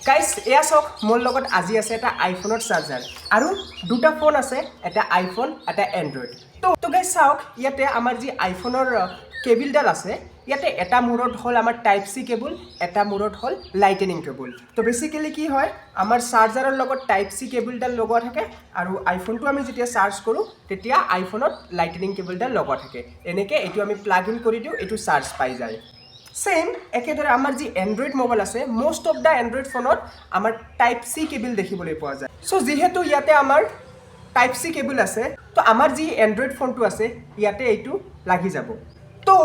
guys এয়া চাওক মোৰ লগত আজি আছে এটা আইফোনৰ চাৰ্জাৰ আৰু দুটা ফোন আছে এটা আইফোন এটা এন্ড্ৰইড তো গাইস চাওক ইয়াতে আমাৰ যি আইফোনৰ কেবলডাল আছে ইয়াতে এটা মূৰত হল আমাৰ টাইপ সি কেবল এটা মূৰত হল লাইটনিং কেবল তো বেসিক্যালি কি হয় আমাৰ চাৰ্জাৰৰ লগত টাইপ সি কেবলডাল লগোৱা থাকে আৰু আইফোনটো আমি যেতিয়া চাৰ্জ কৰো তেতিয়া আইফোনত লাইটনিং কেবলডাল লগোৱা থাকে এনেকে এটো আমি প্লাগ ইন কৰি দিও এটো চাৰ্জ পাই যায় সেম একেদৰে আমাৰ যি এন্ড্ৰইড মোবাইল আছে মোস্ট অফ দা এন্ড্ৰইড ফোনত আমাৰ টাইপ সি কেবল দেখিবলৈ পোৱা যায় সো যেহেতু ইয়াতে আমাৰ টাইপ সি কেবল আছে তো আমাৰ যি এন্ড্ৰইড ফোনটো আছে ইয়াতে এইটো লাগি যাব তো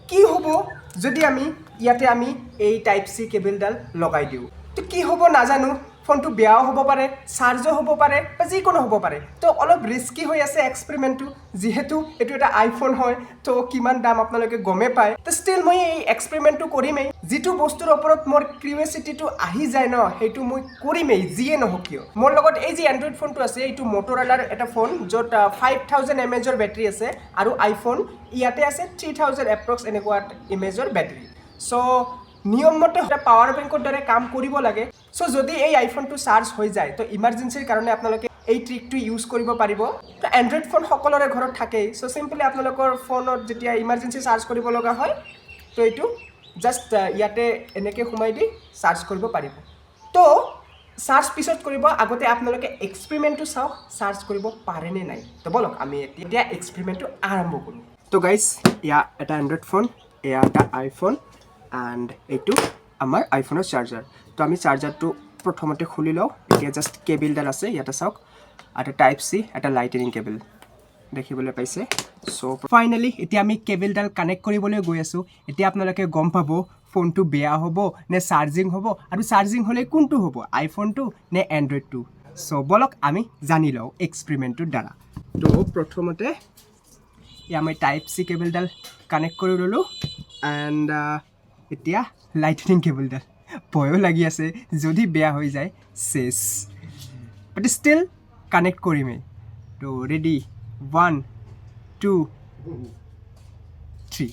কি হ'ব যদি আমি ইয়াতে আমি এই টাইপ সি কেবলডাল লগাই দিও তো কি হ'ব নাজানো ফোনটো বেয়াও হ'ব পাৰে চাৰ্জও হ'ব পাৰে বা যিকোনো হ'ব পাৰে তো অলপ ৰিস্কি হৈ আছে এক্সপেৰিমেন্টটো যেহেতু এটো এটা আইফোন হয় তো কিমান দাম আপোনালোকে গমে পায় তো ষ্টিল মই এই এক্সপেৰিমেন্টটো কৰিমেই যেটো বস্তুৰ ওপৰত মোৰ কিউৰিয়সিটিটো আহি যায় ন হেতু মই কৰিমেই যিয়ে নহওক কিয় মোৰ লগত এই যে এন্ড্ৰইড ফোনটো আছে এইটো মটোৰোলাৰ এটা ফোন যত 5000 mAh ৰ বেটাৰী আছে আৰু আইফোন ইয়াতে আছে 3000 এপ্ৰক্স এনেকুৱা mAh ৰ বেটাৰী সো নিয়ম মতে পাৱাৰ বেংকৰ দৰে কাম কৰিব লাগে সো যদি এই আইফোনটো চাৰ্জ হৈ যায় তো ইমাৰ্জেন্সিৰ কাৰণে আপোনালোকে এই ট্ৰিকটো ইউজ কৰিব পাৰিব তো এন্ড্ৰইড ফোন সকলোৰে ঘৰত থাকে সো সিম্পলি আপোনালোকৰ ফোনত যেতিয়া ইমাৰ্জেন্সি চাৰ্জ কৰিব লগা হয় তো এইটো জাস্ট ইয়াতে এনেকে ঘুমাই দি চাৰ্জ কৰিব পাৰিব তো চাৰ্জ পিছত কৰিব আগতে আপোনালোকে এক্সপেৰিমেন্টটো চাওক চাৰ্জ কৰিব পাৰে নে নাই তো বলক আমি এতিয়া এক্সপেৰিমেন্টটো আৰম্ভ কৰো তো গাইস ইয়া এটা এন্ড্ৰইড ফোন ইয়া এটা আইফোন and এইটো আমাৰ আইফোনৰ চাৰ্জাৰ তো আমি চাৰ্জাৰটো প্ৰথমতে খুলি লও এতিয়া জাস্ট কেবলডাল আছে ইয়াতে চাওক এটা টাইপ সি এটা লাইটনিং কেবল দেখিবলৈ পাইছে সো ফাইনালি এতিয়া আমি কেবলডাল কানেক্ট কৰিবলৈ গৈ আছো এতিয়া আপোনালোকে গম পাব ফোনটো বেয়া হ'ব নে চাৰ্জিং হ'ব আৰু চাৰ্জিং হলে কোনটো হ'ব আইফোনটো নে এন্ড্ৰইডটো সো বলক আমি জানি লও এক্সপেৰিমেন্টৰ দ্বাৰা তো প্ৰথমতে আমি টাইপ সি কেবলডাল কানেক্ট কৰি ললো and এতিয়া লাইটনিং কেবলডাল ভয়ো লাগি আছে যদি বেয়া হৈ যায় শেষ বাট ষ্টিল কানেক্ট কৰিমেই তো ৰেডি 1 2 3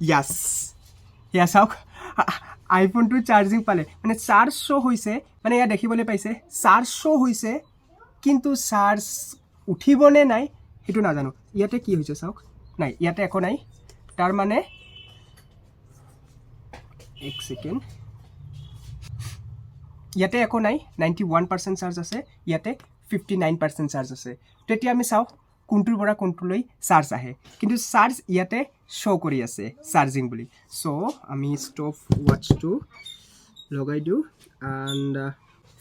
ইয়াস ইয়াস চাওক আইফোনটো চাৰ্জিং পালে মানে চাৰ্জ শ্ব' হৈছে মানে ইয়াত দেখিবলৈ পাইছে চাৰ্জ শ্ব' হৈছে কিন্তু চাৰ্জ উঠিবনে নাই সেইটো নাজানো ইয়াতে কি হৈছে চাওক নাই ইয়াতে একো নাই তাৰ মানে এক সেকেন্ড ইয়াতে একো নাই 91% চাৰ্জ আছে ইয়াতে 59% চাৰ্জ আছে তো এতিয়া আমি চাও কোনটোৰ পৰা কোনটোলৈ চাৰ্জ আহে কিন্তু চাৰ্জ ইয়াতে শো কৰি আছে চাৰ্জিং বুলি সো আমি ষ্টপ ওয়াচটো লগাই দিও and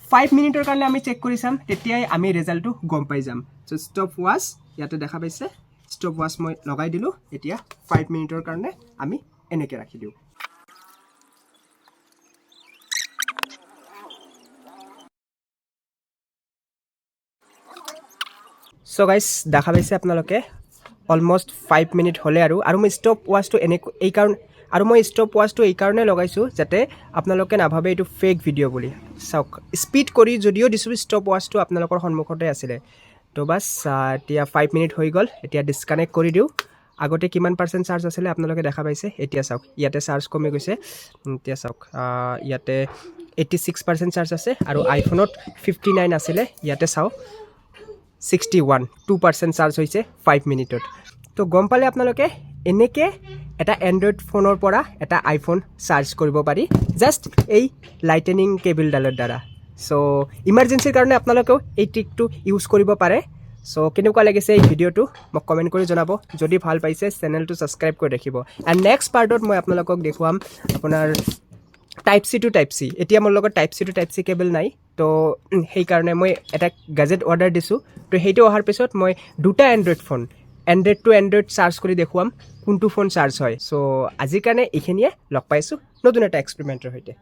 5 মিনিটৰ কাৰণে আমি চেক কৰি চাম তেতিয়াই আমি ৰিজাল্টটো গম পাই যাম সো ষ্টপ ওয়াচ ইয়াতে দেখা পাইছে ষ্টপ ওয়াচ মই লগাই দিলো এতিয়া 5 মিনিটৰ কাৰণে আমি এনেকে ৰাখি দিও সো গাইস দেখা পাইছে আপোনালোকে অলমোস্ট 5 মিনিট হলে আৰু মই ষ্টপ ওয়াচটো এই কাৰণ আৰু মই ষ্টপ ওয়াচটো এই কাৰণে লগাইছো যাতে আপোনালোকে নাভাবে এটো ফেক ভিডিও বুলি চাওক স্পিড কৰি যদিও দিছো ষ্টপ ওয়াচটো আপোনালোকৰ সন্মুখতে আছিল তো বাস এতিয়া 5 মিনিট হৈ গল এতিয়া ডিসকানেক্ট কৰি দিও আগতে কিমান পাৰ্সেন্ট চাৰ্জ আছিল আপোনালোকে দেখা পাইছে এতিয়া চাওক ইয়াতে চাৰ্জ কমি গৈছে এতিয়া চাওক ইয়াতে 86% চাৰ্জ আছে আৰু আইফোনত 59 আছিল ইয়াতে চাও 61 2% চাৰ্জ হৈছে 5 মিনিটত তো গম পালে আপোনালোকে এনেকে এটা এন্ড্ৰইড ফোনৰ পৰা এটা আইফোন চাৰ্জ কৰিব পাৰি জাস্ট এই লাইটনিং কেবলডালৰ দ্বাৰা সো ইমাৰ্জেন্সিৰ কাৰণে আপোনালোকেও এই ট্ৰিকটো ইউজ কৰিব পাৰে সো কেনেকুৱা লাগিছে এই ভিডিওটো মোক কমেন্ট কৰি জনাব যদি ভাল পাইছে চেনেলটো সাবস্ক্ৰাইব কৰি ৰাখিব এণ্ড নেক্সট পাৰ্টত মই আপোনালোকক দেখুৱাম আপোনাৰ টাইপ সি টু টাইপ সি এতিয়া মোৰ লগত টাইপ সি টু টাইপ সি কেবল নাই তো সেই কাৰণে মই এটা গেজেট অৰ্ডাৰ দিছো তো হেইটো অহাৰ পিছত মই দুটা Android phone Android to Android charge কৰি দেখুৱাম কোনটো ফোন চাৰ্জ হয় সো আজিৰ কাৰণে এইখিনিয়ে লগ পাইছো নতুন এটা এক্সপেৰিমেন্টৰ সৈতে